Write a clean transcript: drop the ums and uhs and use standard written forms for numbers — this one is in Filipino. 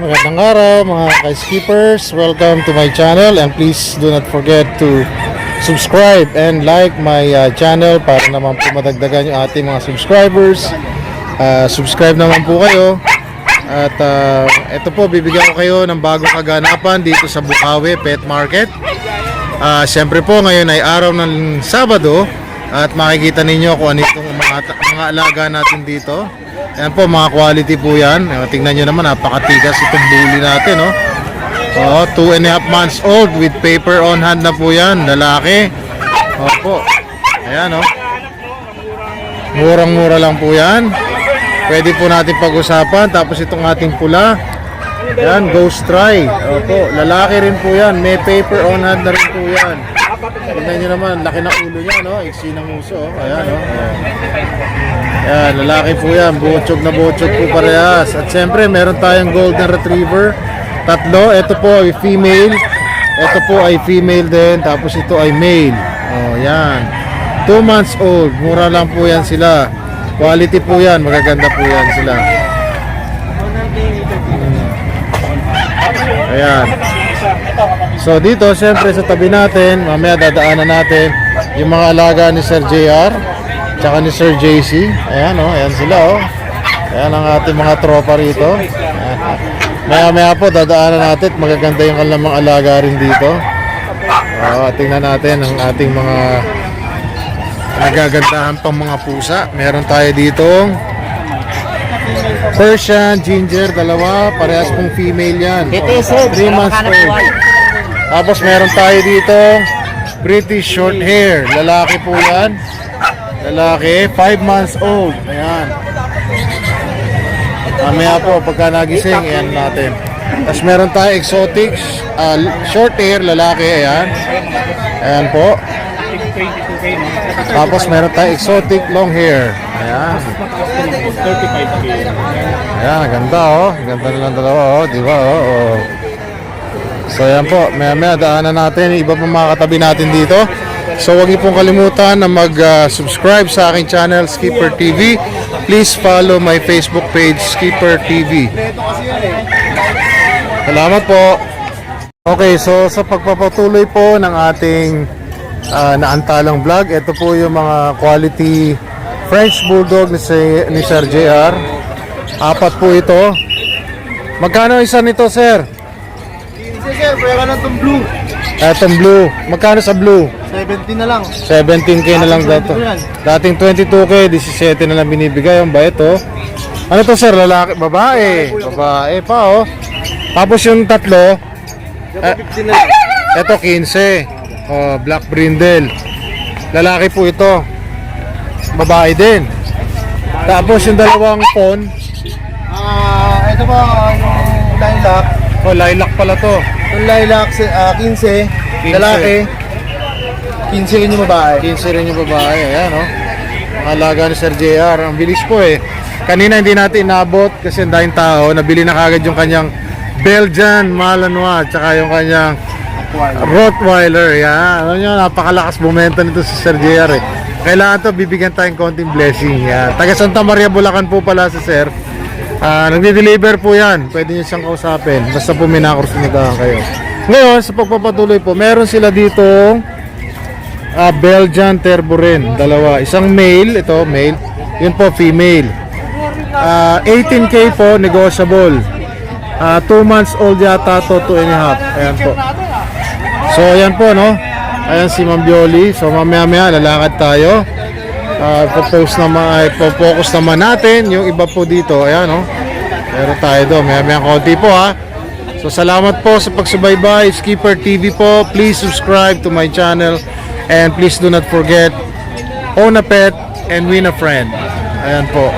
Magandang araw mga ka-skippers. Welcome to my channel and please do not forget to subscribe and like my channel para naman po madagdagan yung ating mga subscribers. Subscribe naman po kayo. At ito po, bibigyan ko kayo ng bagong kaganapan dito sa Bukawi Pet Market. Siyempre po ngayon ay araw ng Sabado at makikita ninyo kung ano itong mga alaga natin dito. Ayan po, mga quality po yan. Tingnan nyo naman, napakatigas itong bully natin, no? 2.5 months old with paper on hand na po yan, lalaki. Opo, ayan, no? Murang-mura lang po yan. Pwede po natin pag-usapan. Tapos itong ating pula, ayan, Ghost Try. Opo, lalaki rin po yan. May paper on hand na rin po yan. Tingnan nyo naman, laki na ulo niya, no? Iksi ng uso, ayan, no? Ayan, lalaki po yan. Buchog na buchog po parehas. At siyempre, meron tayong Golden Retriever. Tatlo, ito po ay female. Ito po ay female din. Tapos ito ay male. Oh, yan. 2 months old. Mura lang po yan sila. Quality po yan. Magaganda po yan sila. Ayan. So dito, siyempre sa tabi natin, mamaya dadaanan natin yung mga alaga ni Sir JR tsaka ni Sir JC. Ayan, oh, ayan sila, oh. Ayan ang ating mga tropa rito. Maya po dadaanan natin. Magaganda yung kanilang mga alaga rin dito. Tingnan natin ang ating mga nagagandahan pang mga pusa. Meron tayo dito Persian, Ginger, dalawa. Parehas pong female yan. 3 months old. Tapos meron tayo dito British short hair. Lalaki po yan. Lalaki, 5 months old. Ayan. Mamaya po, pagka nagising, ayan natin. Tapos meron tayo exotic short hair, lalaki. Ayan. Ayan po. Tapos meron tayo exotic long hair. Ayan. 35K. Ayan, ganda, oh. Ganda nilang dalawa, oh. Diba, oh. So ayan po, maya daanan natin iba pa mga katabi natin dito. So huwag niyo pong kalimutan na mag-subscribe sa aking channel Skipper TV. Please follow my Facebook page Skipper TV. Salamat po. Okay, so sa pagpapatuloy po ng ating naantalang vlog, ito po yung mga quality French Bulldog ni Sir JR. 4 po ito. Magkano isa nito, sir? Sir, pwera lang itong blue. Itong blue. Magkano sa blue? 17 na lang. 17K na lang dato. Dating 22K, 17 na lang binibigay. Ang bait, oh. Ano to, sir? Lalaki? Babae? Babae pa, oh. Tapos yung tatlo, 15 na lang. ito 15. Oh, Black Brindle. Lalaki po ito. Babae din. Tapos yung dalawang pon. Ito ba yung lilac? Oh, lilac pala to. Yung lilac, 15. 15. Lalaki. 15 rin yung babae. 15 rin yung babae. Ayan, oh. Ang alaga ni Sir JR. Ang bilis po, eh. Kanina hindi natin inabot kasi ang daming tao. Nabili na kagad yung kanyang Belgian Malinois tsaka yung kanyang Rottweiler. Yan. Ano nyo, napakalakas bumenta nito si Sir JR, eh. Kailangan to, bibigyan tayong konting blessing. Yan. Taga Santa Maria, Bulacan po pala si Sir. Nagde-deliver po yan. Pwede nyo siyang kausapin. Basta po minakursunagahan kayo. Ngayon, sa pagpapatuloy po, meron sila dito Belgian Turbo rin. Dalawa. Isang male. Ito, male. Yun po, female. 18K po, negotiable. 2 months old yata to, 2.5. Ayan po. So, ayan po, no? Ayan si Ma'am Bioli. So, mamaya-maya, lalakad tayo. Focus naman natin yung iba po dito. Ayan, no? Meron tayo doon. May konti po, ha. So salamat po sa pagsubaybay. Skipper TV po. Please subscribe to my channel. And please do not forget, own a pet and win a friend. Ayan po.